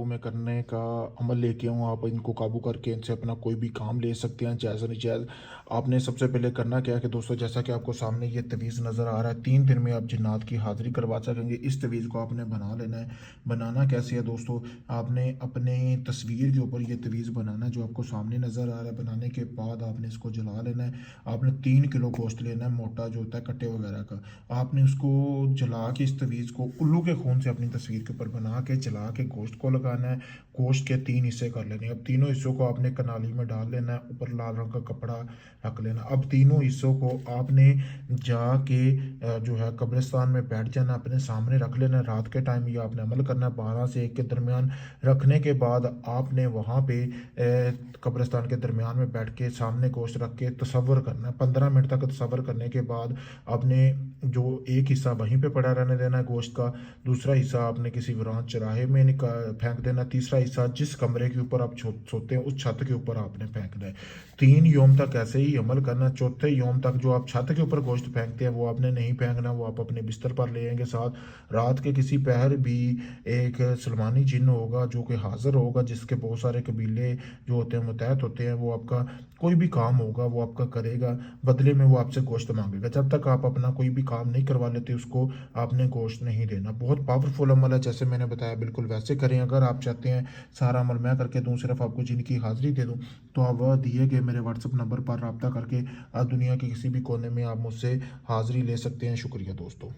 में करने का अमल लेके आऊँ, आप इनको काबू करके इनसे अपना कोई भी काम ले सकते हैं, जायज़ नजायज़। आपने सबसे पहले करना क्या है कि दोस्तों, जैसा कि आपको सामने ये तवीज़ नज़र आ रहा है, 3 दिन में आप जिन्नात की हाज़िरी करवा सकेंगे। इस तवीज़ को आपने बना लेना है। बनाना कैसे है दोस्तों, आपने अपने तस्वीर के ऊपर ये तवीज़ बनाना है जो आपको सामने नज़र आ रहा है। बनाने के बाद आपने इसको जला लेना है। आपने 3 किलो गोश्त लेना है, मोटा जो होता है कट्टे वगैरह का। आपने उसको जला के इस तवीज़ को उल्लू के खून से अपनी तस्वीर के ऊपर बना के जला के गोश्त को लगाना है। गोश्त के 3 हिस्से कर लेने हैं। अब तीनों हिस्सों को आपने कनाली में डाल लेना है, ऊपर लाल रंग का कपड़ा रख लेना। अब तीनों हिस्सों को आपने जाके जो है कब्रिस्तान में बैठ जाना, अपने सामने रख लेना। रात के टाइम ये आपने अमल करना है, 12 से 1 के दरमियान। रखने के बाद आपने वहाँ पे कब्रिस्तान के दरमियान में बैठ के सामने गोश्त रख के तसव्वुर करना है। 15 मिनट तक तसव्वुर करने के बाद आपने जो एक हिस्सा वहीं पे पड़ा रहने देना है गोश्त का, दूसरा हिस्सा आपने किसी वीरान चराहे में फेंक देना, तीसरा हिस्सा जिस कमरे के ऊपर आप सोते हैं उस छत के ऊपर आपने फेंकना है। 3 योम तक ऐसे ही अमल करना। चौथे योम तक जो आप छत के ऊपर गोश्त फेंकते हैं वो आपने नहीं फेंकना, वो आप अपने बिस्तर पर ले आएंगे साथ। रात के किसी पहर भी एक सलमानी जिन होगा जो कि हाजिर होगा, जिसके बहुत सारे कबीले जो होते हैं मुतहद होते हैं, वो आपका कोई भी काम होगा वो आपका करेगा, बदले में वो आपसे गोश्त मांगेगा। जब तक आप अपना कोई भी काम नहीं करवा लेते उसको आपने गोश्त नहीं देना। बहुत पावरफुल अमल है, जैसे मैंने बताया बिल्कुल वैसे करें। अगर आप चाहते हैं सारा अमल मैं करके दूँ, सिर्फ आपको जिनकी हाज़िरी दे दूँ, तो आप वह दिए गए मेरे व्हाट्सअप नंबर पर रब्ता करके दुनिया के किसी भी कोने में आप मुझसे हाज़िरी ले सकते हैं। शुक्रिया दोस्तों।